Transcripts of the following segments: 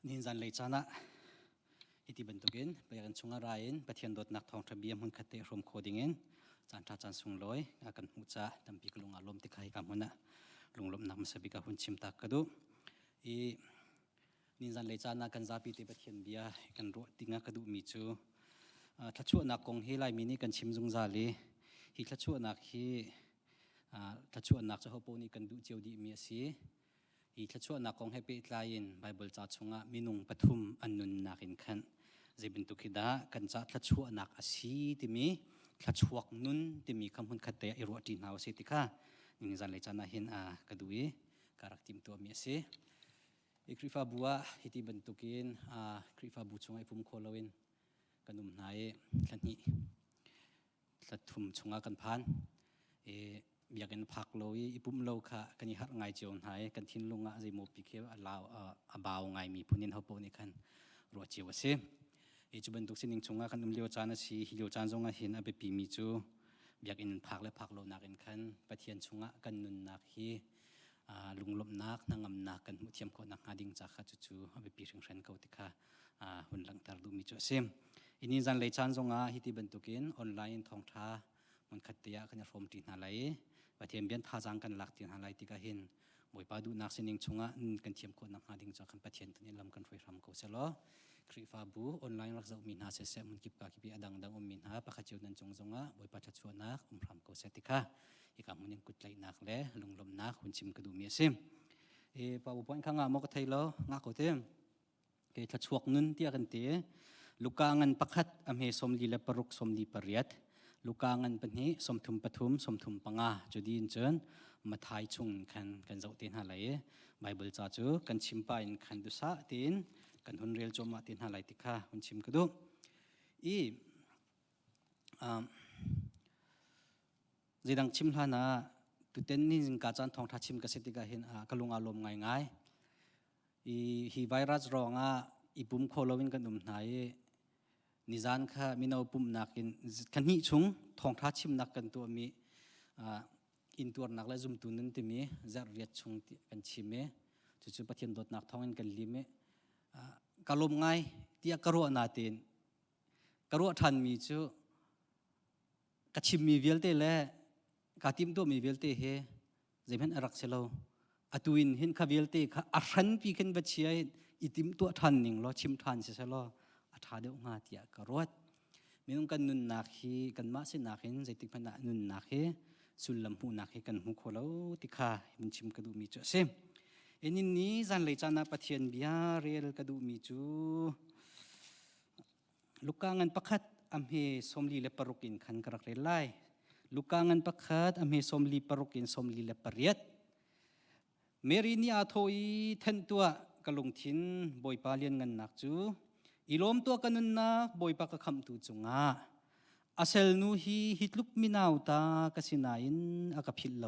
นินจันเลยจานะอิติบันตุกินไปกันชงอะไรน์ไปเทียนดดนักท่องทะเบียนหุ่นคัดเตะรวมโคดิ้งจันทราจันสุงลอยอากันหูจ้าดำปีกลุงอารมณ์ติดขัดกันหุ่นนะลุงลมนักมัสบิกหุ่นชิมตากระดูนินจันเลยจานะกันซาปีติไปเทียนเบียกันรัวติงกระดูมีจูทัชชัวนักกงฮีไลมินีกันชิมจุงซาลีฮีทัชชัวนักฮีทัชชัวนักจะเขาปูนี่กันดูเจียวดีมีสิอีทัชชัวนักกงให้ไปลายินไบเบิลจัดชงะมินุงปฐุมอันนุนนักินขันจะเป็นตุกิดากันจัดทัชชัวนักอาศีติมีทัชชัวนุนติมีคำพูดขัดเตะอิรัวดินหาวสิติค่ะนิงจันเลยจันนาเห็นกระดูยการักติมตัวมีสิอีคริฟาบัวฮิติเป็นตุกินคริฟาบุชงไอพุ่มโคลวินกันนุ่มนายทันนี้ทัดทุ่มชงกันพันอยากกันพักโลยปุ่มโลค่ะกันยี่หัดไงเจียวหายกันทิ้งลงอ่ะใจโมปิเคว่าลาวบ่าวไงมีพูนินเขาพูนี่กันรัวเจียวสิจุบันตุกสินิงชงกันเลี้ยวจานสิเลี้ยวจานจงเห็นอาเปปีมีจูอยากกันพักและพักโลนักกันปะเทียนชงกันนุนนักฮีลุงลมนักนางอำนักกันมุเทียมคนนักหาดิ่งจากข้าจู่อาเปปีเรื่องเช่นเขาติค่ะหุ่นหลังตาดูมีจูสิอินิจันเลยจานจงฮิติบันตุกินออนไลน์ท่องท่ามันขัดเตียกันจะฟอมตีนอะไรประเทศเบียนท่าจังกันหลักตีนอะไรที่ก็เห็นบ่อยปาดูนักสินิงชงกันเทียมคนนักหาดิ่งจากกันประเทศตัวนี้ลำกันไฟรำเขาเสร็จแล้วคริฟาบูออนไลน์รักษาอุมินหาเสร็จมันกิบกากิบดังอุมินหาประคัจจุนันจงบ่อยปาชัดชวนนักรำเขาเสร็จที่ค่ะอีกคำมันยังกุดไหลนักเล่ลงลมนักหุ่นชิมกระดูมีเสียมปาบุปผข้างมอกไทยแล้วงักเขาเต็มชัดชวกนุนที่กันเตะลูกกางันประคัดอเมสมลีและปรุกสมลีปริยัดลูกกางันเป็นนี้สมทุมปฐุมสมทุมปังจุดีนเจินมาทายชุงกันเจ้าตีนหาไหลไบเบิลจ้าจูกันชิมไปกันดุษะตีนกันหุ่นเรียลจมตีนหาไหลติค่ะหุ่นชิมกระดูจีดังชิมหานะตุเตนนี่จิงกาจันทองทัชิมกษตริกาเห็นกลุงอารมณ์ง่ายฮีไวรัสรองอีปุ่มโคลวินกันดุมไหนนิจานค่ะมีนเอาปุ่มนักกินกันหิชุงทองทัชิมนักกันตัวมีอินตัวนักและจุ่มตุนนั่นที่มีจะเรียดชุงกันชิมเมจู่ๆปะเทียนดดนักทองกันลิมเมกลมง่ายที่กระโดดนาตินกระโดดทันมีจู่กระชิมมีเวลเตเล่กาติมตัวมีเวลเตเฮจะเป็นรักเสลาอตุวินเห็นข้าเวลเตข้าอัรันปีกันบัดเชียอิติมตัวทันหนึ่งรอชิมทันเสลาอัฐาเดียวงาที่กระโดดมีนุ่งกันนุนนักฮีกันมาสินักเห็นใจติพันนักนุนนักเฮสุลลัมพูนักเฮกันหุโคลาติข้ามันชิมกระดูมีจุเซมเอ็นนี้จันเลยจานาปะเทียนเบียเรียลกระดูมีจูลูกกางันประคัดอเมสมลีเลปรุกินขันกระเรไลลูกกางันประคัดอเมสมลีปรุกินสมลีเลปริยัดเมรินีอาโทยทันตัวกะลงทินบอยปาเลียนเงินนักจูอีลมตัวกันนุนนักบอยปากคำตูจุงาอาเซลนูฮีฮิตลุกมินาวตากสินายินอากาพิลโล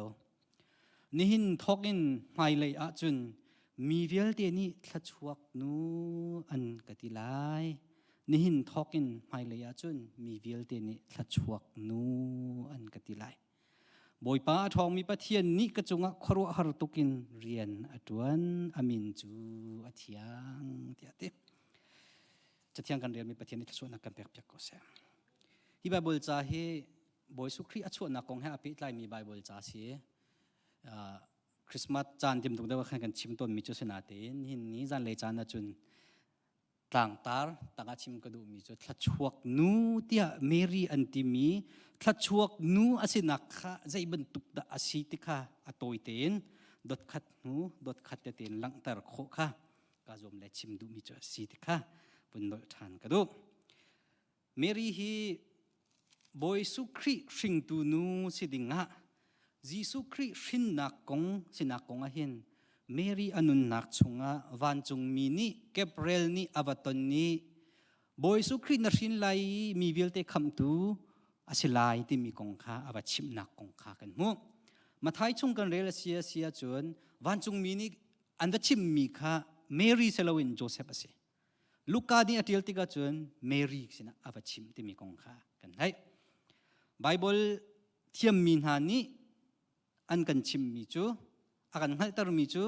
นี่หินทอกินไม่เลยอาจุนมีเวลเตนี่ทัชวกนูอันกติไลนี่หินทอกินไม่เลยอาจุนมีเวลเตนี่ทัชวกนูอันกติไลบอยป้าทองมีปะเทียนนี่กระจุงครัวฮารุตุกินเรียนอดวนอามินจูอธิยังเตียติจะเที่ยงกันเรียนมีปะเทียนนี่ทัชวกนักกันเปียกเปียกก็เสียที่ไบเบิลจ่าให้บอยสุครีอัชวนักกงให้อภิไลมีไบเบิลจ่าเสียคริสต์มาสจานที่มันถูกได้ว่าขันกันชิมต้นมีจุดสนาเตนหินนี้จานเลยจานนะจุนต่างตาร์ต่างชิมกระดูมีจุดทัชวกนูเตียเมรีอันติมีทัชวกนูอาศินักข้าใจบรรทุกดาอาศิติค่ะอโตยเตนดดขัดนูดดขัดเตนลังตาร์โคค่ะกาจมและชิมดูมีจุดสิติค่ะบนดดทานกระดูเมรีฮีบอยสุครีสิงตูนูสิดิงะจีสุครีสินนักกงสินักกงอาหินเมรีอนุนนักชงะวันจงมีนี่เก็บเรลนี่อวตนนี่บอยสุครีนสินไลมีวิลเตคำตูอาศิลายที่มีกงค้าอวชิมนักกงค้ากันมุมาท้ายชงกันเรลเสียจวนวันจงมีนี่อันดัชิมมีค้าเมรีเซลวินโจเซฟสิลูกกาดีอัติลติกาจวนเมรีสินะอวชิมที่มีกงค้ากันให้ไบเบิลเทียมมีหานี้อันกันชิมมีจูอากันให้ตรมีจู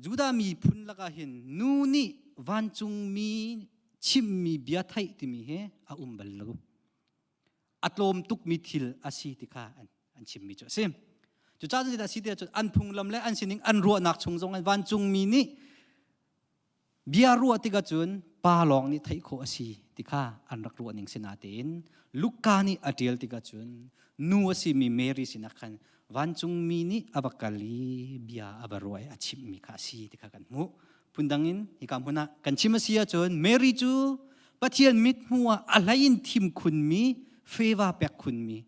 จูดามีพุนละกาเห็นนูนี่วันจุงมีชิมมีเบียไทยที่มีเฮอาบัลลูอัตโลมตุกมีทิลอาศิติกาอันชิมมีจุดเซมจุดจ้าจุดอาศิติจุดอันพุงลำและอันสินิงอันรัวนักชงจงอันวันจุงมีนี่เบียรัวติกาจุนปาลองนี่ไทยโคอาศิติกาอันรักรัวนิงสินาเตนลูกกานี่อดีลติกาจุนนัวสิมีเมริสินักขันวันจุงมีนี่อับกาลีเบียอับรวยอาชิมมีคาศิติกากันมุพุนดังอินฮิกามพุนะกันชิมเสียจุนเมริจูปะเทียนมิดมัวอะไรอินทิมคุณมีเฟว่าแปกคุณมี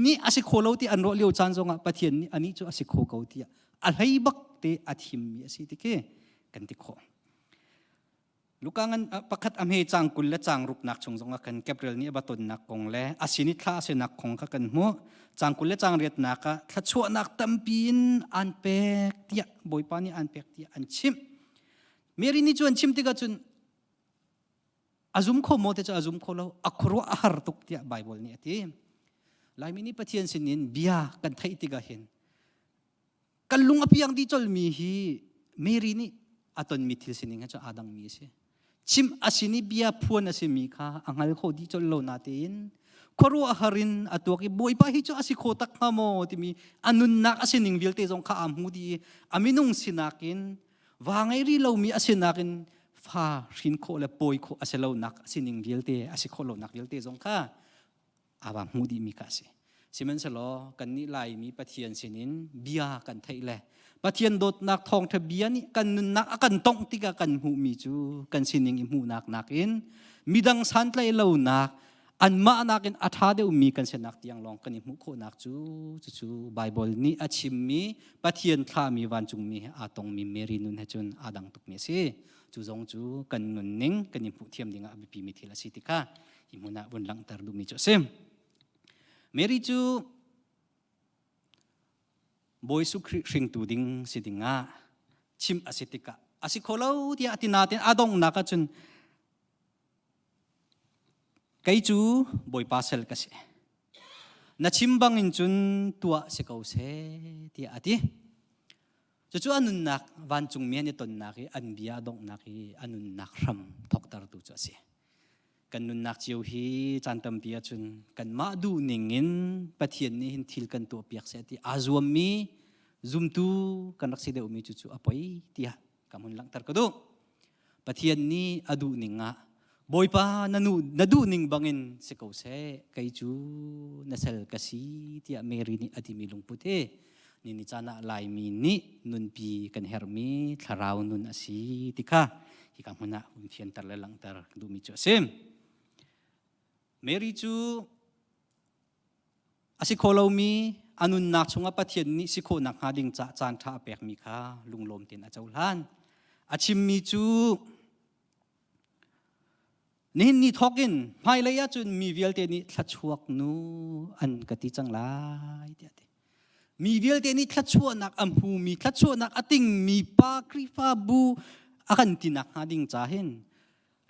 นี่อาศัยโคลาวที่อันรอเลียวจานจงอ่ะปะเทียนนี่อันนี้จะอาศัยโคเกาที่อะไรบักเตอธิมมีอาศัยที่เกกันติโคลูกงันประคัดอเมจางกุลและจางรุกนักชงจงกันเก็บเรื่องนี้บัตุนนักกงและอาศัยนิทาอาศัยนักคงกันมัวจางกุลและจางเรียดนักะถ้าชั่วนักตั้มปีนอันเปกเตียบอยปานี่อันเปกเตียอันชิมเมรินี่จวนชิมติกาจุนอาซุมโคโมเตจะอาซุมโคเราอักรัวอาหารตุกเตียไบเบิลนี่ทีลายมินิปะเทียนสินินเบียกันไทยติกาเห็นกันลุงอภิยังดีจอลมีฮีเมรินี่อัตนมิทิลสินิงจะอาดังมีเสชิมอาศินิเบียพวนอาศิมีค่ะอังฮัลโคดีจอลโลนาเตนครัวอาหารินอัตัวกิบอยปะฮิจอาศิโคตักฮามอที่มีอนุนักอาศินิงวิลเตจงข้าอามูดีอามินุงสินักินวางไอรีเรามีอาศินักินฟ้ารินโคและปอยโคอาศิเรานักอาศินิงวิลเตอาศิโคเรานักวิลเตจงข้าอาวามูดีมีกาสิสิมันสโลกันนี่ลายมีปะเทียนสินินเบียกันไทยแหละปะเทียนโดดนักทองทะเบียนี่กันนุนนักกันต้องติกากันหูมีจูกันสินิงหูนักนักอินมีดังสันไลเหล่านักอันมานักอินอัฐาเดียวมีกันเสนักที่ยังลองกันหูโคนักจูไบเบิลนี่อาชิมมีปะเทียนข้ามีวันจุงมีอาตงมีเมรินุนให้จนอาดังตุกมีสิจูจงจูกันนุนนิงกันหูเทียมดิ่งอาบิปีมิทิลสิติกาอิมุนาบุญลังตรดูมีจุเซมเมริจูบอยสุคริงตูดิงสิดิงาชิมอาศิติกาอาศิโคลาวที่อตินาเตนอาดงนักจุนไกจูบอยปาเซลกัสนัชิมบังอินจุนตัวเสกเอาเสที่อติจู่ๆอนุนักวันจุงเมียนตนนักอันเบียดงนักอนุนักรำทอกตารตูจุเสกันนุนนักเจียวฮีจันตัมเปียจุนกันมาดูนิ่งอินปะเทียนนี่หินทิลกันตัวเปียกเสติอาจวมมีซุมตูกันรักสิเดอุมีจู่ๆอภัยที่ฮะกำมุนลังตรกดูปะเทียนนี่อดูนิ่งอ่ะบอยป้านาดูนิ่งบังอินเสกเอาเสไกจูนัสลกสีที่อเมรินีอดีมีลุงพุทธนี่นิจานะลายมีนี่นุนปีกันเฮอร์มีทาราวนุนอสีติกาที่กำมุนนะอุนเทียนตรลังตรดูมีจู่เซมเมริจูอาศิโคลามีอนุนักชงอปะเทียนนิสิโคนักหาดิงจ่าจานท่าเปียกมีค่ะลุงลมเตียนอาเจ้าล้านอาชิมมีจูนี่ทอกินไม่เลยจุนมีวิลเตนิทัชวกนูอันกติจังไลเดียดมีวิลเตนิทัชวนักอัมพูมีทัชวนักอติงมีปากริฟาบูอากันตินักหาดิงจ่าเห็น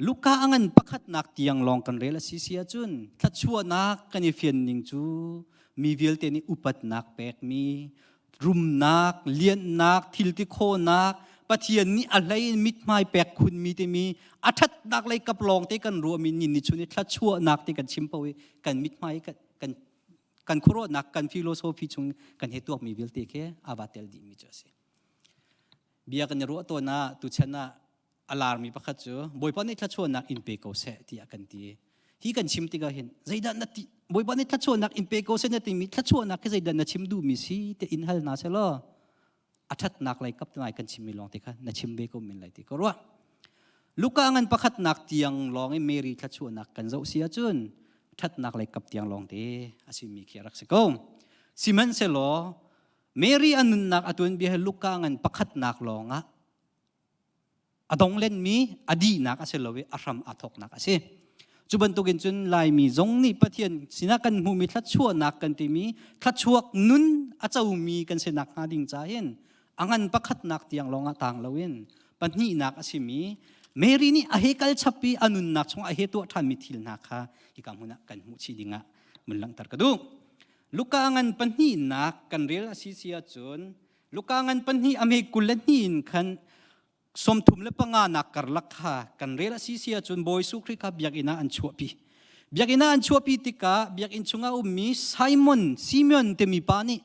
ลูกค้าอันปักขัดนักที่ยังลองกันเรลสิเสียจุนทัดชัวนักกันยิ่งเฟียนนิงจูมีวิลเตนี่อุปัตนักแปกมีรุมนักเลียนนักทิลติโคนักปะเทียนนี่อะไรมิดไม้แปกคุณมีแต่มีอัฐนักเลยกับลองที่กันรัวมีนินนิชุนี่ทัดชัวนักที่กันชิมเปวยกันมิดไม้กันคุโรนักกันฟิโลโซฟีชงกันเหตุตัวมีวิลเตแค่อาวาเตลดีมิจฉาเบียกันรัวตัวน่ะตุชนะอลาร์มีประคัตจูบอยปานิทัชชวนักอินเปโกเซที่อากันตีฮีกันชิมติกาเห็นใจดันนัดที่บอยปานิทัชชวนักอินเปโกเซนัดที่มีทัชชวนักแค่ใจดันนัดชิมดูมิซีแต่อินฮัลนาเซลอัฐนักไลกับนายกันชิมมีลองติค่ะนัดชิมเบโกมินไลติก็รู้ลูกงันประคัตนักเตียงลองไอเมรีทัชชวนักกันเจ้าเสียจุนทัดนักไลกับเตียงลองเตอาศิมีเขียรักสิโกซิมันเซลเมรีอันนักอตุนเบียลูกงันประคัตนักลองอะอดงเล่นมีอดีนักอาเซลเวอารามอาทกนักอาเซจุบันตุกินจุนลายมีจงนี่ปะเทียนสินักกันหูมีทัดชั่วนักกันที่มีทัดชั่วนุนอาเจ้ามีกันเสนักหาดิ่งใจเห็นอังันประคัดนักที่ยังลองต่างละเว้นปัญญีนักอาศิมีเมรีนี่อาเฮกัลชับปีอนุนนักชงอาเฮตัวท่านมิทิลนักค่ะอีกคำหัวนักกันหูชีดิ่งะมันหลังตรกดูลูกอังันปัญญีนักกันเรียลอาศิเสียจุน ลูกกางันปันฮีอเมกุลเลนินคันสมทุมเลปงานักกรลักฮากันเรลซีเซียจนบอยสุคริกาบิยกอินาอันชัวปีบิยกอินาอันชัวปีติกาบิยกอินชุงอาอุมีไซมอนซิมอนเตมีปานี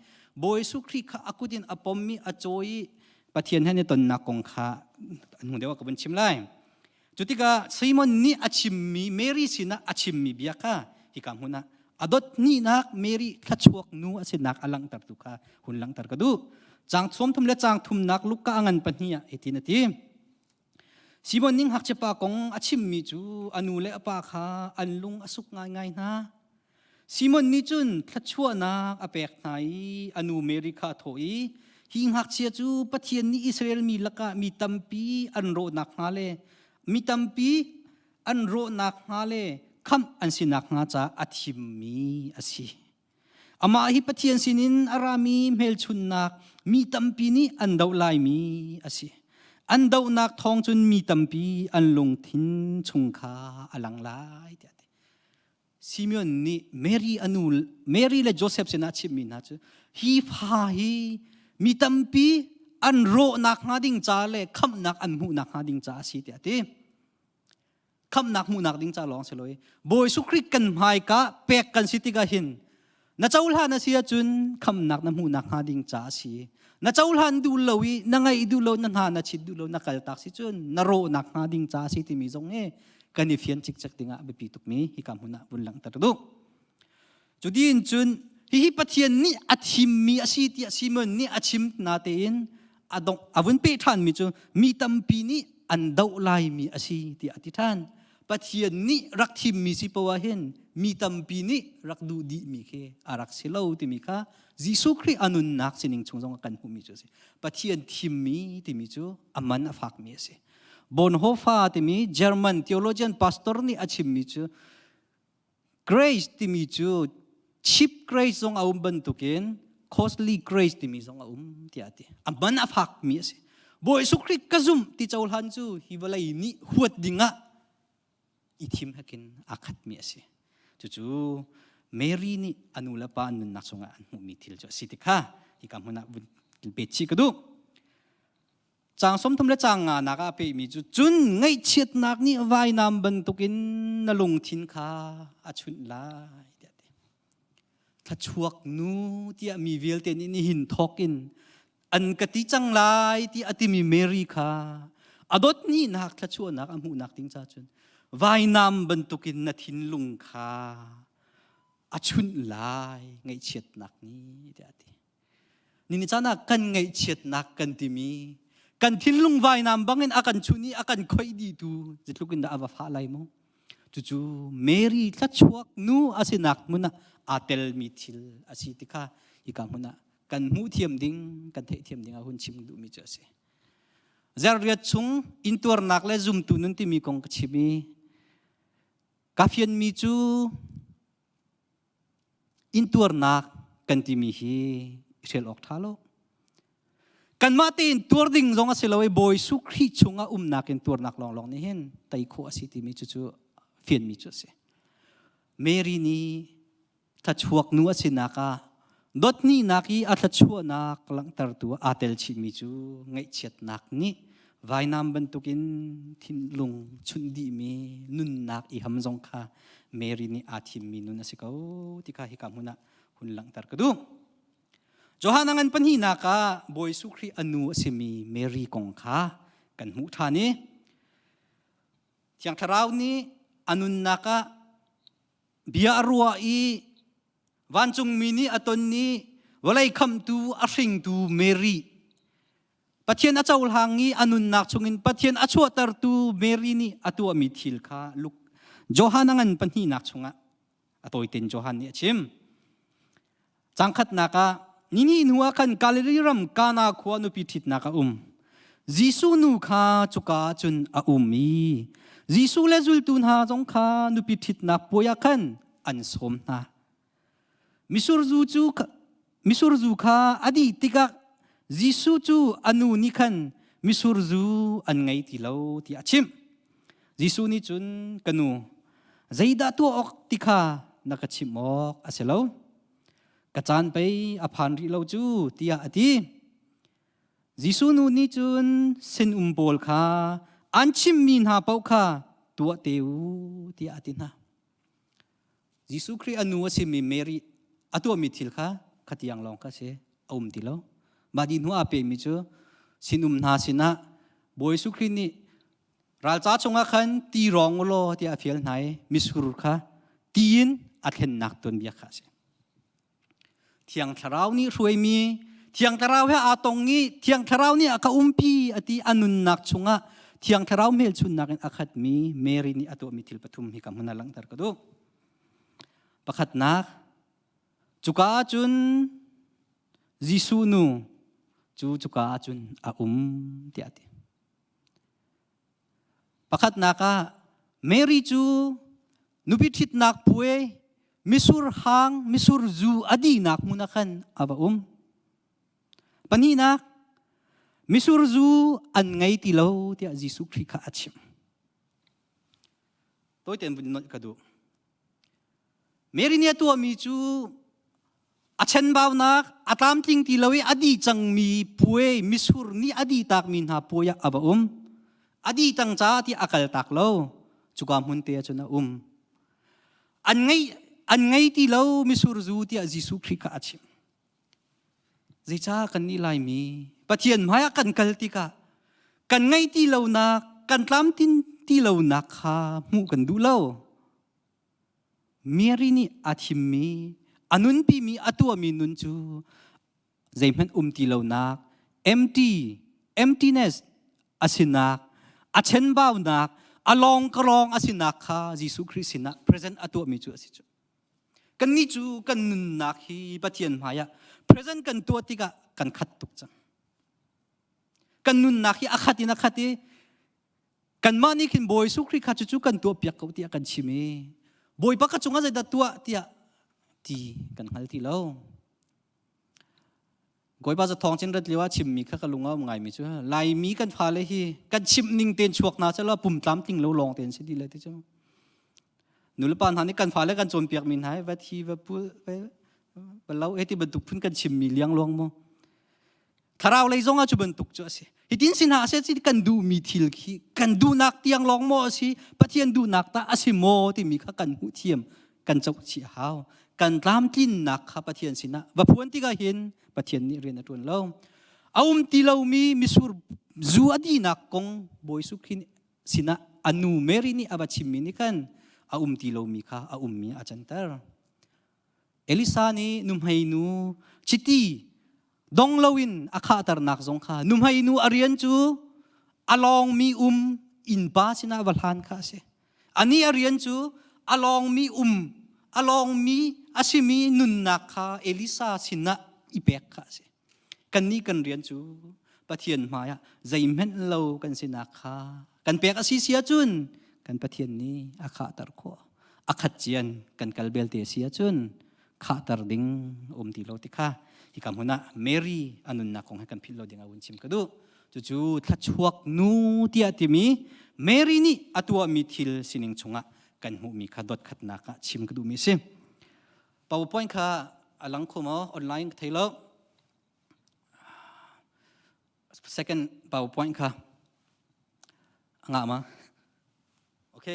บอยสุคริกาอากุดินอปอมมีอจอยปะเทียนให้ในตนนักกงขาอันหุ่นเดียวกับบัญชิมไลจุดที่กาไซมอนนี่อาชิมมีเมรี่สินะอาชิมมีบิยกาฮิกามหุนะอดดนี่นักเมรี่ทัชวกนูอาศินักอลังตัดตุกาหุ่นลังตัดกระดูจางสมทุมและจางทุมนักลูกกางันปัญญาเอตินาทีซีมอนนิ่งหักเจปากงอาชิมมีจูอนุเลอปาคาอันลุงอสุกง่ายๆนะซีมอนนี่จุนทัชวนักอเปกไนอนุเมริกาโถยหิงหักเชียจูปะเทียนนี่อิสราเอลมีละกะมีตัมปีอันโรนักฮาเลมีตัมปีอันโรนักฮาเลคำอันสินักงาจะอาทิมมีอาศิอามาฮิปะเทียนสินินอารามีเมลชุนนักมีตัมปีนี้อันดาวไลมีอาศิอันดาวนักทองจุนมีตัมปีอันลงทินชงคาอลังไลซิมยอนนี่เมรี่อนุลเมรี่และโจเซฟสินาชิมีนะจูฮีฟาฮีมีตัมปีอันโรนักฮาดิงจ้าเลคำนักอันหูนักฮาดิงจ้าสิเดียดคำนักหูนักดิ้งจ้าลองเสลยบอยสุคริกันหายกะเปกกันสิติกาหินนาเจ้าหลานนาเสียจุนคำนักน้ำหูนักหาดิ้งจ้าสินาเจ้าหลานดูเลวีนังไงดูเลวนันหานาชิดดูเลวนักกัลตักสิจุนนโรนักหาดิ้งจ้าสิที่มีทรงกันนิเฟียนจิกจักดิ้งอ่ะไปปีตุกมีฮิคำหูนักบุญหลังตระดุจุดดินจุนฮิปะเทียนนี่อาชิมมีอาศิติอาชิมันนี่อาชิมนาเตนอาดงอาวุนเปทันมีจุนมีตัมปีนี่อันดาวไลมีอาศิติอธิท่านปะเทียนนี่รักทิมมีสิปวะเห็นมีตัมปีนี่รักดูดีมีเคอารักสิเลวติมีค่ะยิสุคริอานุนนักสินิงชงจงกันหูมีจูสิปะเทียนทิมมีติมีจูอามันอฟักมีสิบอนโฮฟาติมีเยอรมันทีโอโลจีนพาสตอร์นี่อาชิมมีจูเกรซติมีจูชิปเกรซจงอาบันตุกินคอสลีเกรซติมีจงอาที่อาทิอามันอฟักมีสิบอยสุคริกะซุมติเจ้าหันจูฮิวไลนี่หัวดิ่งะอิทิมฮักินอาคัดมีสิจู่ๆเมรี่นี่อนุลปานุนนักสงฆ์อันมุมิทิลจ้ะสิติค่ะที่คำพูดนั้นบุญเปิดชีกดูจางสมทำและจางงานักอาเปมีจุนไงเชียดนักนี่วายน้ำบรรทุกินนลงทินค่ะอาชุนลายถ้าชวกนูที่มีเวลเตนี่หินทอกินอันกติจังลายที่อติมีเมรี่ค่ะอดนี่นักถ้าชัวนักอามูนักทิ้งจ้าจุนวายน้ำบรรทุกินนาทินลุงคาอาชุนลายไงเฉียดนักนี้เดียดีนี่นี่จ้านักกันไงเฉียดนักกันที่มีกันทินลุงวายน้ำบางเงินอากันชุนี่อากันค่อยดีดูจิตลูกอินดาอวฟ้าไรมั้งจู่ๆเมรี่ทัชวกนูอาศินักมุนะอาเตลมิทิลอาศิติค่ะอีกามุนะกันหูเทียมดิ้งกันเทเทียมดิ้งอาหุ่นชิมดูมิเจอเสจารียชุงอินตัวนักและซุ่มตุนุนที่มีกองกชิมีกาเฟียนมีจูอินตัวนักกันที่มีฮีเชลออกทาโลกันมาตีนตัวดิ่งจงอาศัยเราไอ้บอยสุครีชงอานักอินตัวนักลองนี่เห็นแต่อีกข้อสิที่มีจู่ๆเฟียนมีจู่เสเมรีนี่ถ้าชวกนัวสินักดดนี่นักอีอาถ้าชัวนักหลังตรตัวอาเตลชิมีจูไงเฉียดนักนี่วายน้ำบรรทุกินทินลุงชุนดีมีนุนนักอีหำจงค่ะเมรีนี่อาทิมมีนุนสิเขาที่ข้าฮิกามุนะหุ่นหลังตรกระดูโจฮานังปัญหานักบอยสุครีอนุสิมีเมรีกงค่ะกันมุทานี่ที่ยังทาราวนี่อนุนักบิอารัวอีวันจงมินีอัตนนี้วลัยคำตูอาชิงตูเมรีปัจเจียนอาจารย์หางีอนุนักชงอินปัจเจียนอาชัวตรตูเมรีนี่อตัวมิทิลค่ะลูกโจฮานังปัญหานักชงอ่ะอตัวอินโจฮันเนี่ยชิมจังขัดนักนี่นัวกันกาลริรัมกานาขวานุพิทิตนักจิสุนุข้าจุกาจุนมีจิสุเลจุลตุนหาจงข้านุพิทิตนักปวยกันอันสมนะมิสุรจูข้าอดีติกะจิสุจูอนุนิคันมิสุรจูอันไงที่เราที่อาชิมจิสุนี่จุนกันูใจดาตัวออกติข้านักชิมออกอาเซลากระจานไปอภันริเราจูที่อาทิ จิสุนูนี่จุนเซนบอลค่ะอันชิมมินหาเป้าค่ะตัวเตวที่อาทิตย์นะจิสุคริอนุวสิมีเมรีอตัวมิทิลค่ะขัดยังลองค่ะเสติโลมาดินหัวเปมิจูสินุมนาสินะบอยสุครินี่รัลจ้าจงอาคันตีรองโลที่อาเฟียลไหนมิสุรุค่ะตีนอาเทนนักตุนเบียค่ะเสเที่ยงทราวนี่รวยมีเที่ยงทราวให้อาตงนี้เที่ยงทราวนี่อาอุ้มพีอติอนุนนักชงะเที่ยงทราวเมลชุนนักอาคัดมีเมรินี่อตัวมิทิลปฐุมฮิกามุนาลังตรกดูประคัดนักจุกาจุนจิสุนูจุกาจุนอาที่อาทิประคัดนักเมริจูนุบิทิตนักป่วยมิสุรหางมิสุรจูอดีนักมุนักันอาบปนีนักมิสุรจูอันไงติโลที่จิสุคริข้าชิมตัวเต็มบุญนกระดูเมริเนียตัวมีจูอาเชนบ่าวนักอาตามจริงติโลอดีจังมีป่วยมิสุรนี่อดีตักมินหาป่วยอาบอดีตังจ้าที่อากาศตักโลจุกามุนเตียจนะอันไงที่เรามิสุรจูที่จิสุคริข้าชิมจิจ้ากันนี่ลายมีปะเทียนหมายกันกัลติกากันไงที่เรานักกันตามที่เรานักขามูกันดูเราเมียรินี่อาทิมมีอนุนปีมีอตัวมีนุนจูใจมันที่เรานัก emptiness อาศินักอาเชนบ่าวนักอลองกรองอาศินักขาจิสุคริสินัก present อตัวมีจูอาศิจูกันนี่จูกันนุนนักฮีปะเทียนหมาย present กันตัวที่กันขัดตุกจังกันนุนนักฮีอาขัดนักขัดกันมานี่คินบอยสุคริขัดจูกันตัวเปียกเขาที่กันชิมีบอยปักจุงอาจะดัดตัวที่กันหัลที่เรากอยป้าจะทองเช่นรัดเลี้ยวชิมมีข้าลุงเอาไงมีจ้าลายมีกันพาเลยฮีกันชิมนิ่งเตียนชวกนาจะเราปุ่มตามติงเราลองเตียนสิดีเลยที่จ้าหนูละปานหานี่กันพาเลยกันโจมเปียกมินหายวัดทีวัดพูไปเราที่บรรทุกพื้นกันชิมมีเลี้ยงลวงมั้งถ้าเราเลยจงอาจุบรรทุกจ้าสิฮิตินสินหาเสียสิกันดูมีทิลขี้กันดูนักเตียงลองมั้งสิปะเทียนดูนักตาอาศิโมที่มีข้ากันหูเทียมกันเจ้าชีหาวกันตามกินนักข้าปะเทียนสินะว่าพวนที่ก็เห็นปะเทียนนี่เรียนตัวเราที่เรามีสุรจูอดีนักกงบอยสุขินสินะอนุเมรินี่อาบัชิมินี่กันที่เรามีข้ามีอาจารย์เตอร์เอลิซานี่นุ่มให้นูชิตีดงลวินอาคาตรนักสงข้านุ่มให้นูอารียนจูอลองมีอินป้าสินะวัลฮันข้าเสอันนี้อารียนจูอลองมีอลองมีอาศิมีนุนนักข้าเอลิซาสินะอีเบกข้าเสกันนี้กันเรียนจูปะเทียนมาใจเม็นเรากันสินะข้ากันเปียกอาศิเสียจุนกันปะเทียนนี้อาคาตรโคอาคัดเจียนกันกัลเบลเตเสียจุนข้าตรดิงที่เราติข้าที่คำหัวหน้าเมรี่อนุนนักของให้กันพิลเราดิ่งอาวุธชิมกระดูจู่ๆทัชวกนูที่อาทิมีเมรี่นี่อตัวมีทิลสินิงชงะกันหูมีข้าดดขัดนักชิมกระดูมีซิปาวpoint ข้าหลังคุมออนไลน์ไทยแล้ว second PowerPoint ข้างะมาโอเค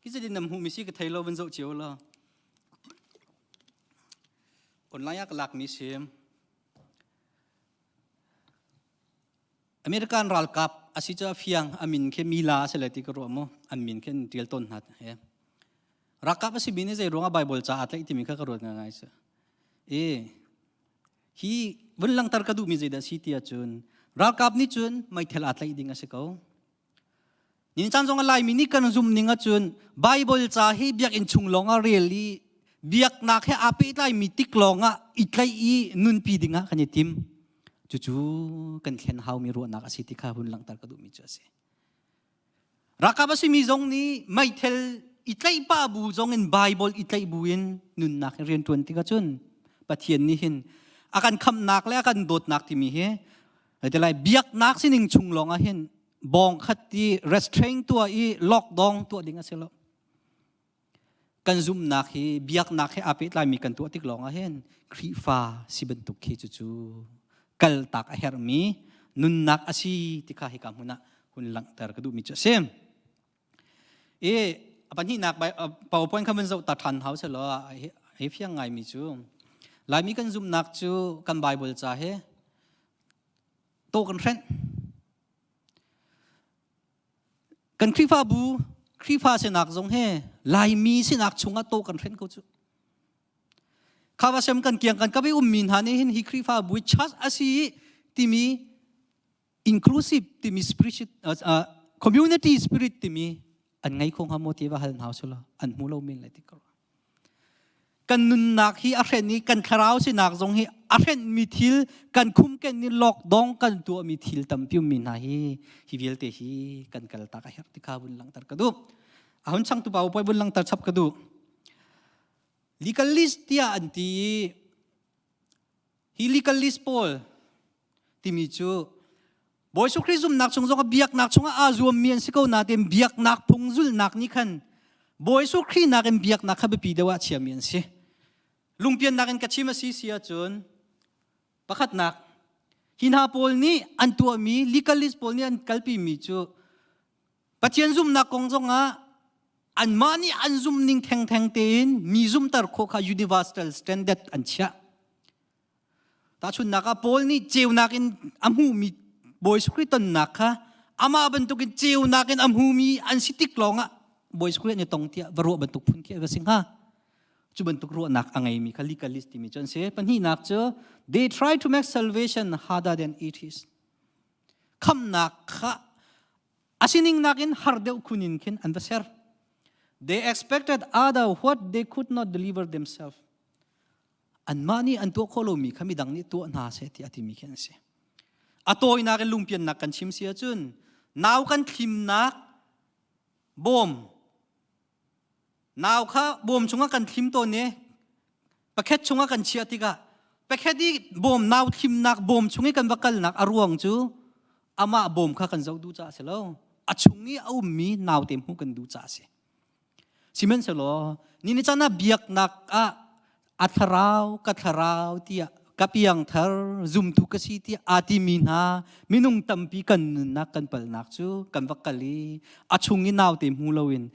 คิดจะดินนำหูมีสิกับไทยแล้ววันศุกร์เช้าแล้วออนไลน์หลักมีซิมอเมริกันรัลกับอาศิจาฟิยังอามินแค่มีลาเสลติกรัวมั้งอามินแค่เดียลต้นหัดเฮ้รักกับอาศิบินนี่จะรู้ว่าไบเบิลจะอัตเลยที่มีข้ากระโดดง่ายๆสิฮีวันหลังตารกดูมีใจดัชที่อาจุนรักกับนี่จุนไม่เทลอัตเลยดิ่งอาศิเขานี่จันทร์อะไรมินิกันซุ่มนิ่งอาจุนไบเบิลจะให้เบียกอินชุงลงอาเรียลีเบียกนักให้อาเปิดไลมิติกลงอ่ะอีกไลอีนุนปีดิ่งอ่ะกันยิ่งทิมจู่ๆกันเขียนหาวมีรู้นักอาศิติข้าหุ่นหลังตารกดูมีเจอสิรักกับอาศิมีจงนี้ไม่เทลอีกไลป้าบูจงอินไบเบิลอีกไลบูอินนุนนักเรียนตัวนี้ก็จุนปะเทียนนี่เห็นอาการคำนักและอาการโดดนักที่มีเฮแต่ไรเบียกนักสิหนึ่งชุงลงอ่ะเห็นบองขัดที่ restrain ตัวอีล็อกดองตัวดิ่งอ่ะเสร็จแล้วกันซุ่มนักให้เบียกนักให้อาเปิดไลมีกันตัวติกลองอ่ะเห็นครีฟ้าสิบันตุกขี้จู่ๆกัลตักเฮร์มี นุนนักอาชีที่ข้าให้กำหุนะหุ่นหลังแต่กระดูมิจเซมปัญหาหนักไปเป่าปนคำมันจะตัดทันเขาเสร็จแล้วเพียงไงมิจูหลายมีกันซุ่มนักจูกันไบเบิลจ่าเฮโตกันเทรนกันคริฟ้าบูคริฟ้าเสนักจงเฮลายมีเสนักชงอ่ะโตกันเทรนเขาจูข้าวเสมกันเกี่ยงกันก็ไปมินหานี่เห็นฮิคริฟ้าบูชัสอาศัยที่มี inclusive ที่มี spirit community spirit ที่มีอันไงคงหาโมทีว่าหันหาวสุลอันมูเรามินเลยที่กรกันนุนนักฮีอาเรนนี่กันคราวสินักจงฮีอาเรนมีทิลกันคุมกันนี่ล็อกดองกันตัวมีทิลตั้มพิวมินหาฮีวิลเตฮีกันกัลตากระเฮติข้าบุญลังตัดกระดูอาหุ่นช่างตัวเบาไปบุญลังตัดชับกระดูlegalis dia anti hi legalis pol timichu boy su krisum nak chung jong biak nak chung a zuam mien sikau na tem biak nak phungzul nak ni khan boy su khri nak em biak nak khabe pi dewa chia mien si lungpian nak en kachima si sia chun pakhat nak hinha pol ni antua mi legalis pol ni an kalpi mi chu pathian zum nak kong jong aอันมานี่อันซุ่มนิ่งแทงเตีนมีซุ่มตาร์โคค่ะ universal standard อันเช่ตาชุนนักอะโพลนี่เจียวนักินอัมหูมีบอยสคริตันนักค่ะอามาบรรทุกเจียวนักินอัมหูมีอันสิติกลองอะบอยสคริตเนี่ยตรงที่วรัวบรรทุกพุ่นเกี่ยวกับสิ่งฮะจุบรรทุกรัวนักอังไงมีคลิกลิสต์มีจนเสียปัญหานักเจอ they try to make salvation harder than it is คำนักค่ะอาศินิงนักินฮาร์เดวคุนินคินอันเดเซอร์ They expected other what they could not deliver themselves. An mani an to kolomi kami dang ni to na se ti ati mi ken se. Atoy na ken lumpian na kan chim sia chun. Naw kan chimnak bom. Naw kha bom chunga kan chim to ne. Pakhet chunga kan chia ti ga. Pakhet di bom naw chimnak bom chungi kan bakal nak aruang chu. Ama bom kha kan zau du cha se lo. Achungi au mi naw tem hu kan du cha se. Simen selo ni ni chana biak nak a atharau katharau tia kapiang thar zum tu kasi tia ati minha minung tampi kan nak kan pal nak chu kan vakali achungi naw te mulawin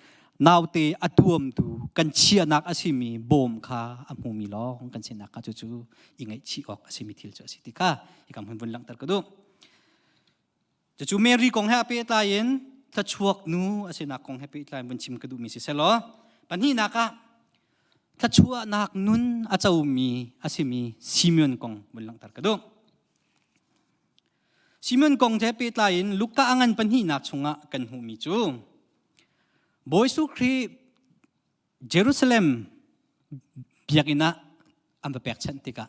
naw te atuam tu kan chia nak asimi bom kha amumi lo kan sinak ka chu ingai chi ok asimi thil chu asitika ikam hun bun lang tar ka du chu Mary kong ha pe ta yinถ้าช่วงนู้อาศัยนักคงให้ไปอีกหลายบนชิมกระดูมีสิเสลอปัญหานักอะถ้าช่วงนักนู้นอาจจะมีอาศัยมีซิมยอนกงบนหลังตากระดูซิมยอนกงจะไปอีกหลายลูกตาอังอันปัญหานักชงะกันหูมีจูบอยสุครีเยรูซาเล็มเบียกินะอันเป็นแปลกชันติกะ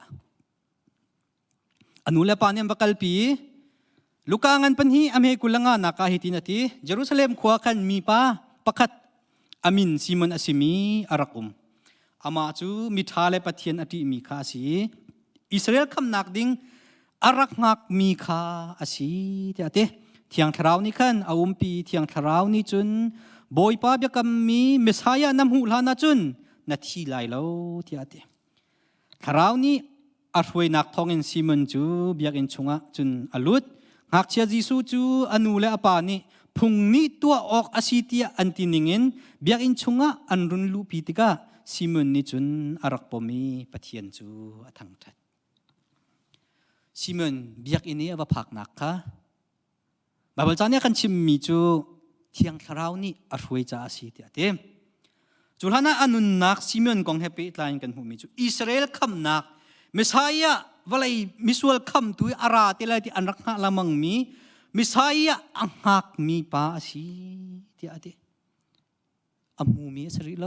อนุเลปานียมบักลปีลูกอันปัญหาอเมริกุลังนักฮิตินาทีเยรูซาเล็มขวากันมีป้าปักขัดอามินซิมอนอาซิมีอารักุมอามาจูมิทาเลปะเทียนอติมีคาสีอิสราเอลคำนักดิ้งอารักนักมีคาอาศีเดียเตเทียงทราวนี่ขันอาวุมปีเทียงทราวนี่จุนบอยป้าเบียกัมมีเมสายานำหูลานาจุนนาทีไลโลเดียเตทราวนี่อาช่วยนักทองอินซิมอนจูเบียกินชงะจุนอลุดหากเชื่อจิสูจูอนุเลอปานีพุงนี้ตัวออกอาศิติอันตินิงินเบียกินชงะอันรุนลูปีติกาซิมอนนี่จุนอารักปอมีปะเทียนจูทั้งทัดซิมอนเบียกินนี้ว่าผักนักค่ะบาเบิลจานเนี่ยกันชิมมีจูเทียงทราวนี่อรวยจ้าอาศิติเต็มจุลานะอนุนักซิมอนกองเฮปิตไลน์กันหูมีจูอิสราเอลคำนักเมสายะว่าไรมิสวลคำตุยอาราติไลที่อันรักหะละมังมีมิสายะอังหักมีป้าสิที่อาทิอามูมีสริโล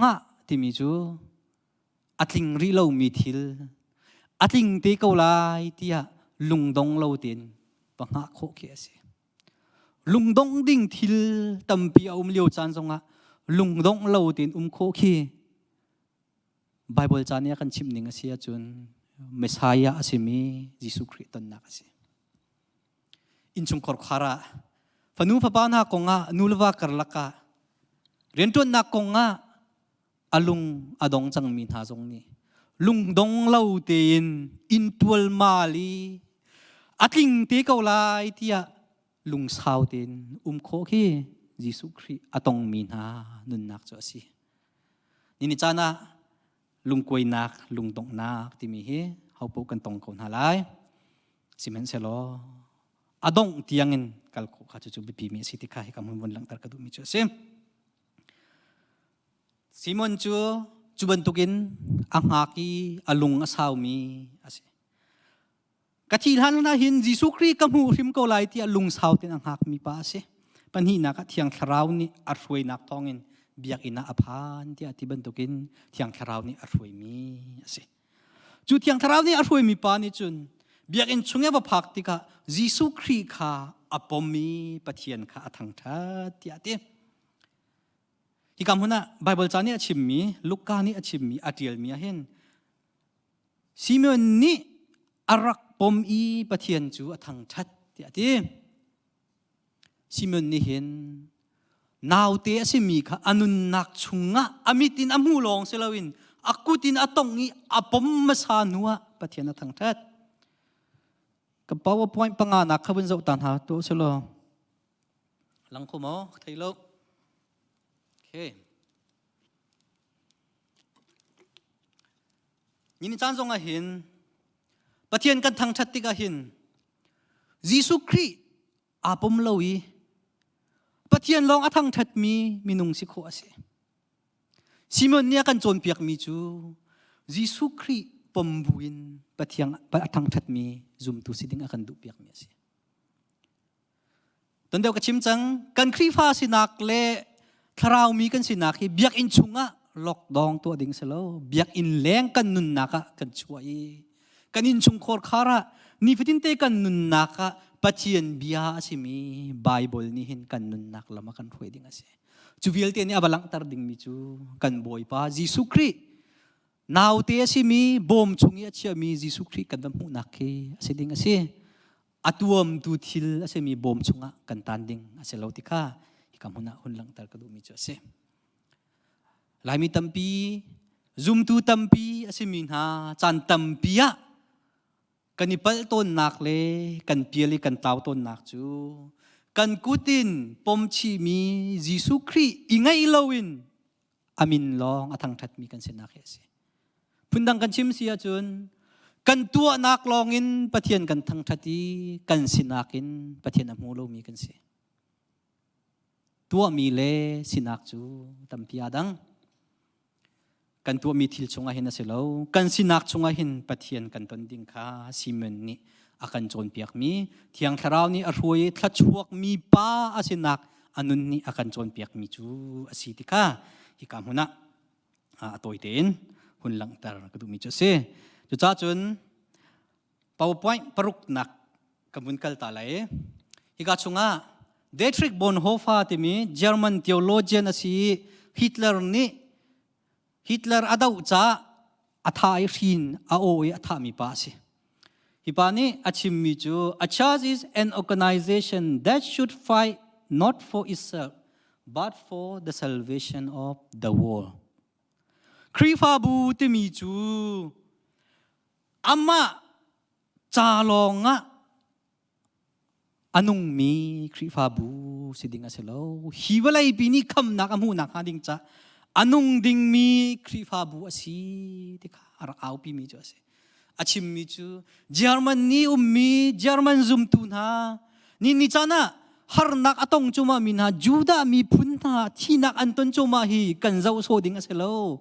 งะที่มีจูอัดลิงริโลมีทิลอัดลิงเตกเอาไลที่ลุงดงโลเต็นปังหะโคเกสิลุงดงดิ่งทิลตั้มปีเอาเลี้ยวจานทรงะลุงดงโลเต็นโคเกไบเบิลจานเนี่ยกันชิมหนึ่งเสียจนเมสายะสิมียิสุคริสต์นักสิอินชงคอร์คาระฟนูพบานาคงะนูลวากรลักะเรียนตัวนักคงะอลุงอดงจังมีนาจงนี้ลุงดงเล่าเตียนอินตัวมาลี ating ti kau lai tia lung sao tin kho khi Jesus Christ atong min ha nun nak cho si ni chana lung koi nak lung tong nak ti mi hi hau po kan tong kon halai simen selo adong tiangin kalko kha chu bi pi mi si ti kha hi kam mun lang tar ka du mi chu sim Simon chu bantukin ang haki alung asaw mi asi kathilhan na hin Jesus Christ kamu him ko lai ti alung saw tin ang hak mi pa asi panhina ka thiang tharau ni arhuai nak thongin biak ina aphan ti ati bantukin thiang tharau ni arhuai mi asi chu thiang tharau ni arhuai mi pa ni chun biak in chunge ba phak ti ka Jesus Christ kha apom mi pathian kha athang tha ti ati hi kam huna Bible chani achim mi Luka ni achim mi atial mi hen Simon ni arak pom i pathian chu athang that ti ati Simon ni hen naute asimi kha anun nak chunga amitin amulong selawin akutin atong i apom masanua pathian athang that ka PowerPoint panganak khabun zau tan ha to selo lang ko mo thailo okay ni chan zong a hin pathian kan thang that ti ka hin Jesus Christ apom lowi pathian long athang that mi minung si kho ase Simon nia kan chon piak mi chu Jesus Christ pombuin pathiang athang that mi zum tu siding akan du piak mi ase tondeu ka chimchang kan khri pha sinak le tharau mi kan sinak hi biak in chunga lockdown to ding selo biak in leng kan nun naka kan chuai kan in chung khor khara ni fitin te kan nun naka pathian bia asimi Bible ni hin kan nun nak lama kan khoi ding ase chuvial te ni abalang tar ding mi chu kan boy pa Jesus Christ now te asimi bom chungi achia mi Jesus Christ kan dam hu nakhe ase ding ase atuam tu thil asimi bom chunga kan tanding ase lautika kamuna hunlang tar kadu mi chu ase laimi tampi zum tu tampi asimin ha chan tampia kanipal ton nak le kan piali kan taw ton nak chu kan kutin pomchi mi Jesus Christ ingai lowin amin long athang that mi kan sinak ase phundang kan chim sia chun kan tua nak longin pathian kan thang thati kan sinakin pathian amulo mi kan se tua mi le sinak chu tampiadang kan tua mi thil chunga hin aselo kan sinak chunga hin pathian kan ton ding kha Simon ni akan chon piak mi thiang tharau ni arhuai thlachuak mi pa asinak anun ni akan chon piak mi chu asitika hi kam huna atoiten hunlang tar kadu mi chu se chu cha chun PowerPoint paruk nak kamun kal talai hi ka chunga Dietrich Bonhoeffer timi German theologian asi Hitler adau cha athai rin aoi athami pa si hipani achim mi chu a church is an organization that should fight not for itself but for the salvation of the world krifa bu timi chu amma chalonga anung mi krifa bu sidinga selo hiwalai bini kham nak amu nak hading cha anung ding mi krifa bu asi tikha ar au pi mi chu ase achim mi chu German ni ummi German zum tu na ni chana har nak atong chuma min ha juda mi phun na thinak anton chuma hi kan zau so ding aselo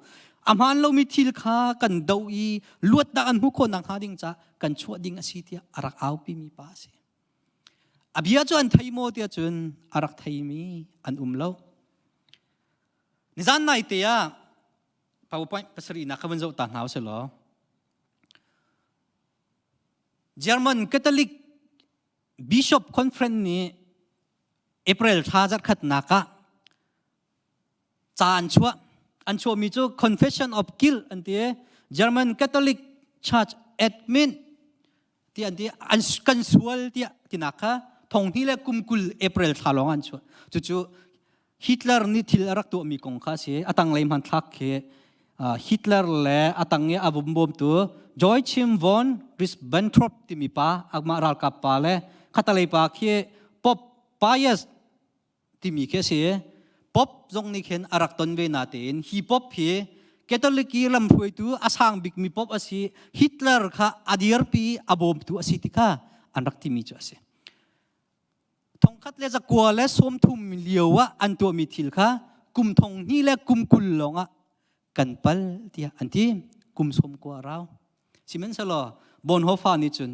amhan lo mi thil kha kan dau i luat da an hu kho nang hading cha kan chua ding asi tia arak au pi mi pa se abia chu an thai mo tia chun arak thai mi an umlo nizan nai tia PowerPoint pasari na kaban zau tan haus lo German Catholic Bishop Conference ni April thazat khat naka chan chua an chua mi chu Confession of Guilt an tia German Catholic Church Admin ti an tia an kan sual tia tinaka thong hi le kumkul April thalong an chu Hitler ni thil arak tu mi kong kha se atang leim han thak khe Hitler le atange abum tu Joachim von Ribbentrop timipa agma ral kappa le khatalei pa khie pop pius timi khe se pop zong ni khen arak ton ve natin hi pop hi Catholic lam phui tu asang big mi pop asi Hitler kha adir pi abom tu asi tika anak timi chu ase Thawngtha le zakwa le som thum liawa an to mi thil kha kum thong ni le kum kul longa kan pal tia anti kum som ko raw simen salo bon ho fa ni chun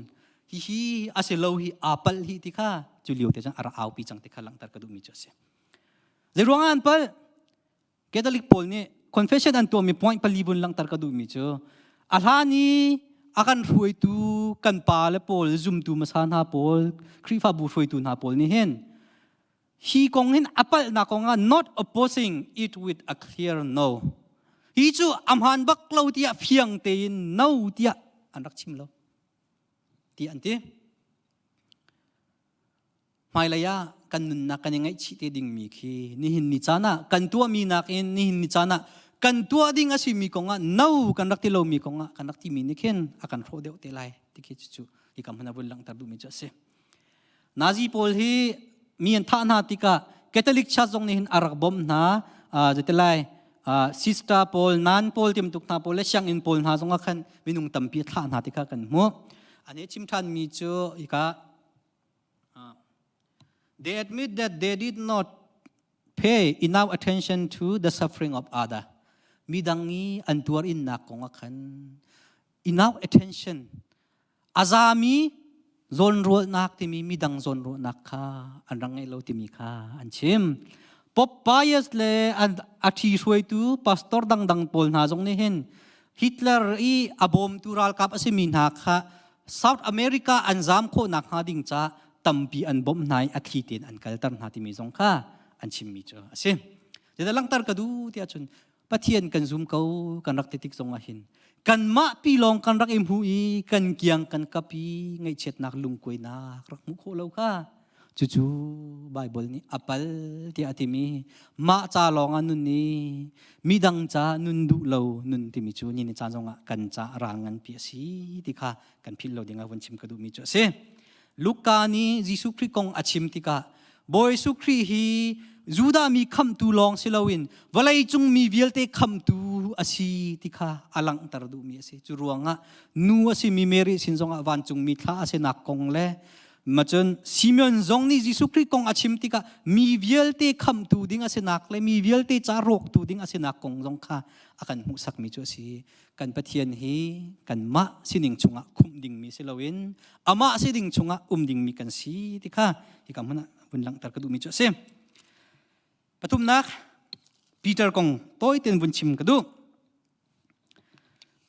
hi ase lo hi apal hi tika chu liu te chang ara aw pi chang te khalang tar ka du mi chu ase zeruang an pal Catholic pol ni confession an to mi point palibun lang tar ka du mi chu alhani akan ruai tu kan pa le pol zoom tu masana pol krifa bu ruai tu na pol ni hen hi kong hin apal na konga not opposing it with a clear no hi chu amhan bak lo tia phiang te in no tia anak chim lo ti anti mai la ya kan nun na kan ngai chi te ding mi khi ni hin ni chana kan tua mi nak in ni hin ni chana kan tua ding asi mi konga no kan rak ti lo mi konga kan rak ti mi ni khen akan ro deu te lai ti khi chu i kam hana bul lang tar du mi cha se nazi pol hi mi an tha na tika Catholic cha jong ni hin arak bom na je lai sister pol nan pol tim tuk na pol le syang in pol na zonga khan minung tampi tha na tika kan mo ane chim than mi chu ika they admit that they did not pay enough attention to the suffering of other midangi antuar in na konga khan enough attention azami zon ro nak timi midang zon ro nak kha anrangai lo timi kha anchim pop pius le an athi suai tu pastor dang pol na jong ne hen Hitler i abom tural kap asimin ha kha South America an zam kho nak ha ding cha tampi an bom nai athi tin an kaltar na ti mi jong kha an chim mi cho ase de lang tar ka du ti achun pathian kan zum ko kan rak tik jong a hin kan ma pi long kan rak im hu i kan kiang kan kapi ngai chet nak lung koi na rak mu kho lo kha chu Bible ni apal ti atimi ma cha long anun ni midang cha nun du lo nun ti mi chu ni ni cha jonga kan cha rangan pi si ti kha kan phil lo dinga won chim ka du mi chu se Luka ni Jisu Christ kong achim tika boy su Christ hi Juda mi kham tu long silawin walai chung mi vielte kham tu asi tika alang tar du mi ase chu ruanga nu asi mi Mary sin zonga wan chung mi tha ase nak kong le machon Simeon zong ni Jisu Christ kong achim tika mi vielte kham tu ding ase nak le mi vielte cha rok tu ding ase nak kong zong kha akan hu sak mi chu si kan pathian hi kan ma sining chunga khum ding mi silawin ama sining chunga ding mi kan si tika ikam hana bunlang tar ka du mi chu se Pumhnak Peter kong toy ten bun chim ka du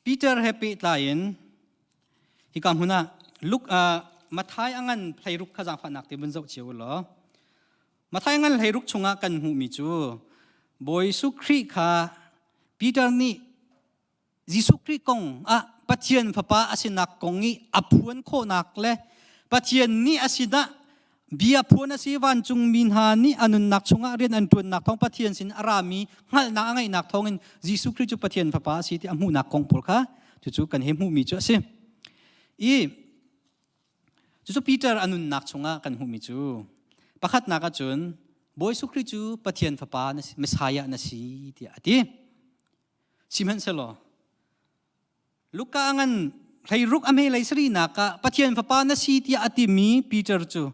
Peter happy tlain ikam huna look mathai angan phlairuk kha jang phanak te bun zau chiu lo mathai angan phlairuk chunga kan hu mi chu boy su khri kha Peter ni Jisu Christ kong pathian phapa asinak kongi aphuan kho nak le pathian ni asina bia phuan asi wan chung min ha ni anun nak chunga ren an tun nak thong pathian sin arami ngal na ngai nak thongin Jisu Christ chu pathian phapa asi ti amu nak kong pol kha chu kan hem hu mi chu se I chu Peter anun nak chunga kan hu mi chu pakhat na ka chun boy su Christ chu pathian phapa na Messiah na si ti ati simhan selo Luka angan lairuk ame laisri naka pathian phapa na si ti ati mi Peter chu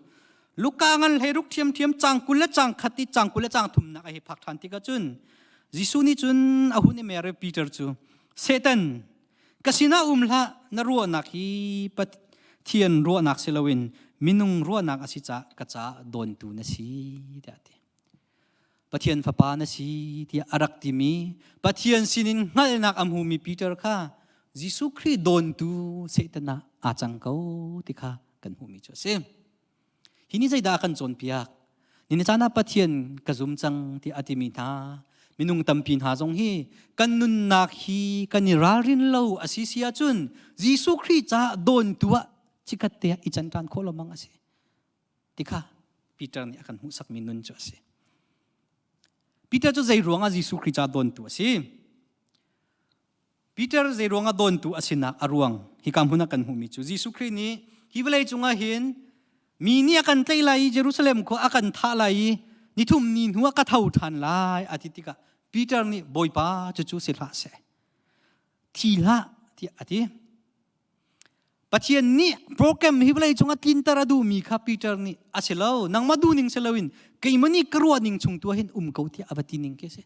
Luka angan lairuk thiam changkul changkhati changkul chang thumna ka hi phak than ti ka chun Jisu ni chun ahuni mere Peter chu Satan kasina umla na ro nak hi pathian ro nak silawin minung ro nak asi cha ka cha don tu na si dati pathian phapa na si ti arak ti mi pathian sinin ngal nak amhu mi Peter kha Jisu Christ don tu Satan achang ko tikha kan hu mi chu se hini zai da kan chon piak ni chana pathian ka zum chang ti atimi tha minung tampin ha jong hi kan nun nak hi kan ni rarin lo asisia chun Jisu Christ cha don tua chikat te ichan tan kholo mang ase tikha Peter ni akan hu sak min nun chu ase Peter chu zai ruanga Jisu Christ cha don tu ase Peter zai ronga don tu asinak aruang hikam huna kan humi chu Jisu Christ ni hiwalai chunga hin mi ni akan tleilai Jerusalem ko akan thalai ni thum ni huwa ka thau than lai atitika Peter ni boipa chu chu silha se thila ti ati pathian ni program hiwalai chunga tin taradu mi kha Peter ni asilo nang madu ning selawin keimani karwa ning chungtua hin kauti abati ning ke se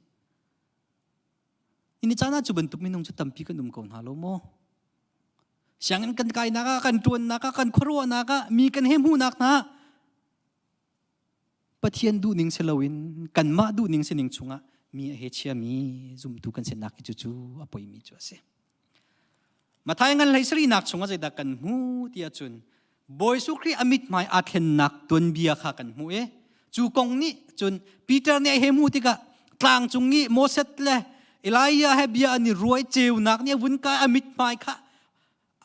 ini chana chu bentuk minung chu tampi kan kaun halo mo siangin kan kai naka kan tuan naka kan khorwa naka mi kan hem hu nak na pathian du ning selawin kan ma du ning sening chunga mi he chia mi zum tu kan se nak chu chu apoi mi chu ase mathai ngan lai sri nak chunga jai da kan mu tia chun boy su kri amit mai athen nak ton bia kha kan mu e chu kong ni chun Peter ne he mu tika tlang chungi Moset le Elijah he bia ani ruai cheu nak ni vun ka amit mai kha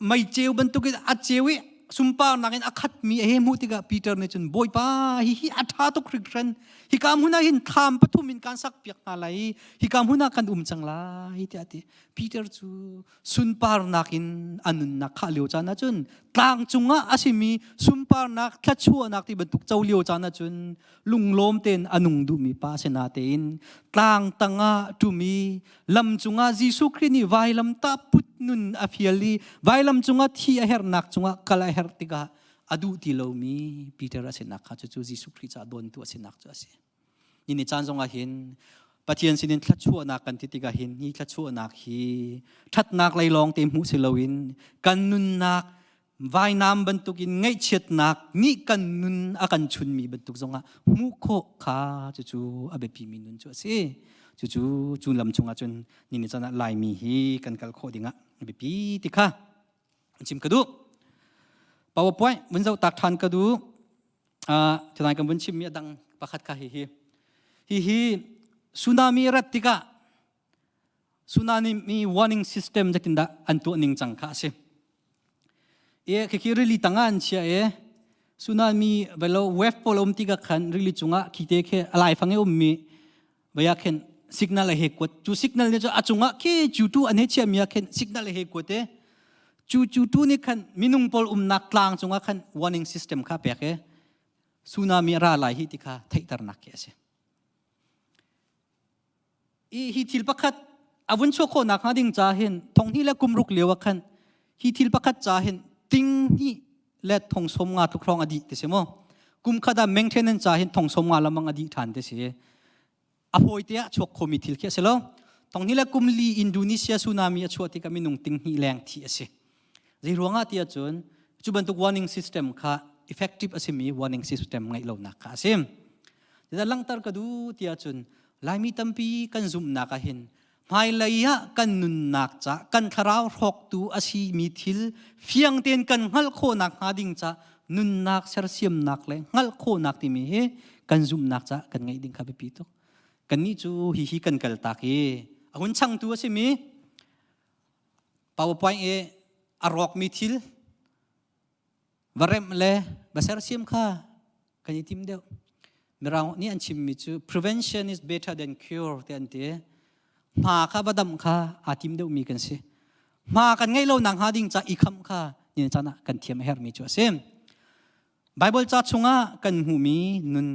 mai cheu bantuk a chewi sumpa nakin akhat mi he mu tika Peter ne chun boy pa hi atha to krikran hi kam huna hin tham pathumin kan sak piak na lai hi kam huna kan chang la hi ti ati Peter chu sunpar nakin anun na kha leo chana chun tlang chunga asimi sumpar nak thachua nak ti bantuk chaw leo chana chun lunglom ten anung du mi pa se na ten tlang tanga tu mi lam chunga Jisu Christ ni vailam ta put nun afiali vailam chunga thi a her nak chunga kala her tika adu ti lo mi Peter ase nak kha chu Jisu Christ cha don tu ase nak chu ase ini chan zonga hin pathian sinin thachua nak kan titika hin hi thachua nak hi that nak lai long te mu silowin kan nun nak vai nam bantukin ngai chet nak ni kan nun akan chun mi bantuk zonga mu kho kha chu chu abe pi mi nun chu ase chu chu chun lam chunga chun ni chana lai mi hi kan kal kho dinga abe pi tikha chim kadu PowerPoint mun zau tak than kadu thanai kan bun chim mi dang pakhat kha hi tsunami ratika tsunami warning system jatinda antu ning changkha se ke really tangan chia tsunami velo wave polom tika khan really chunga khite khe alai phange ummi baya khen signal he ko chu signal ne cho achunga ke chu tu ane chia mia khen signal he ko te chu tu ni khan minung pol nak tlang chunga khan warning system kha pe ke tsunami ra lai hi tika thaitar nak ke se hi thil pakhat avun choko nak ha ding cha hin thong hi la kumruk lewa khan hi thil pakhat cha hin ting hi le thong som nga thukrong adi te semo kum khada maintenance cha hin thong som nga lamang adi than te se apoi te chok khomi thil khe selo thong hi la kumli Indonesia tsunami a choti ka minung ting hi leng thi ase zai ruanga tia chun chuban tuk warning system kha effective asimi warning system ngai lo na kha sim da langtar ka du tia chun laimi tampi kan zum na ka hin mai laiya kan nun nak cha kan tharau rok tu asi mi thil fiang ten kan ngal kho nak ha ding cha nun nak ser siam nak le ngal kho nak ti mi he kan zum nak cha kan ngai ding kha be pi to kan ni chu hi kan kal ta ki ahun chang tu asi mi PowerPoint arok mi thil varem le baser siam kha kan ni tim deu mirang ni an chim mi chu prevention is better than cure te an te ma kha badam kha atim deu mi kan se ma kan ngai lo nang ha ding cha i kham kha ni chana kan thiam her mi chu sem Bible cha chunga kan hu mi nun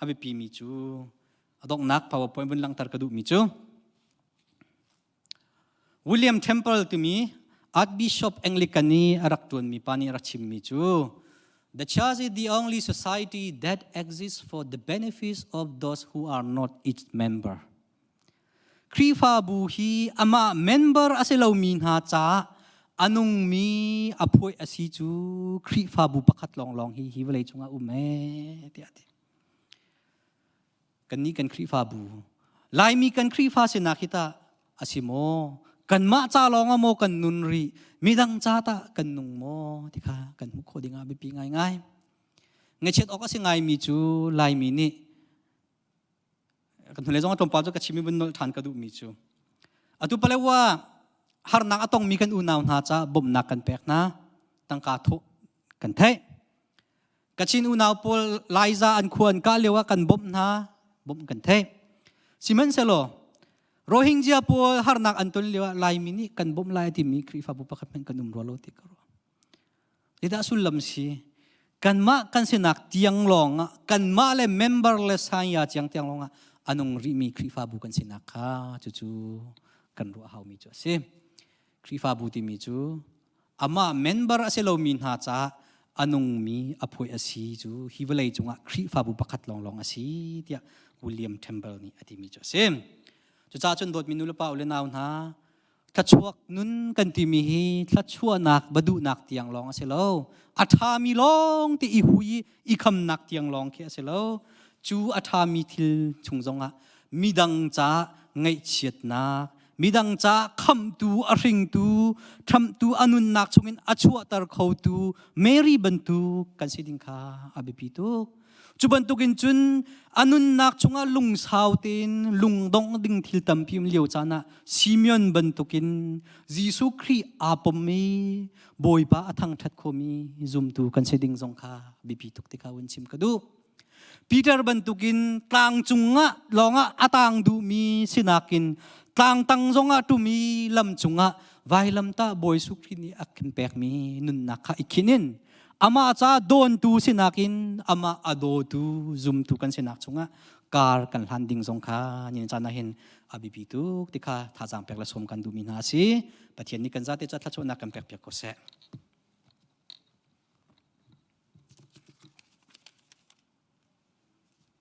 abi pi mi chu adok nak PowerPoint bun lang tar ka du mi chu William Temple to me Archbishop Anglican ni arak tuan mi pani rachim mi chu The church is the only society that exists for the benefits of those who are not its member. Krifa bu hi ama member asilaw min ha cha anung mi apoi asi chu krifa bu pakhat long hi walai chunga ume ti ati. Kan ni kan krifa bu. Lai mi kan krifa sina kita asimo kan ma cha longa mo kan nunri midang cha ta kan nung mo tika kan mu khodinga bi pi ngai ngai chet ok asi ngai mi chu lai mi ni kan thule jong tom pa jo ka chimi bun nol than ka du mi chu atu palewa har nang atong mi kan unaw na cha bom na kan pek na tang ka tho kan thai kachin unaw pol laiza an khuan ka lewa kan bom na bom kan thai simen selo Rohingya po harnak anton liwa lai mini kan bom lai ti mi kri fa bu pakat men kanum rolo ti karo. Ida sulam si kan ma kan sinak tiang longa kan ma le member le saya tiang longa anong rimi kri fa bu kan sinaka cucu kan ru hau mi chu si kri fa bu ti mi chu ama member aselo min ha cha anong mi apoi asi chu hiwalai chunga kri fa bu pakat long asi tia William Temple ni ati mi chu si chu cha chun dot minula pa ule naun ha tlachuak nun kan ti mi hi tlachua nak badu nak tiang long aselo atha mi long ti i hui i kham nak tiang long ke aselo chu atha mi thil chungjong a midang cha ngai chiat nak midang cha kham tu a ring tu tham tu anun nak chungin achua tar khau tu Mary bantu kan siding kha abipi tu chuban tukin chun anun nak chunga lung sautin lung dong ding thil tampim liu chana Simeon bantukin Jisu Kri apomi boipa athang that khomi zum tu kan seding zong kha bipi tuk tika wen chim kadu Peter bantukin tang chunga longa atang du mi sinakin tang tang zonga tu mi lam chunga vai lam ta boy sukri ni akin pek mi nun nakha ikinin ama cha don tu sinakin ama ado tu zoom tu kan sinak chunga kar kan landing zong kha nin chana hin abipi tu tika thajang pek la som kan du min ha si pathian ni kan zate cha thla chona kan pek pek ko se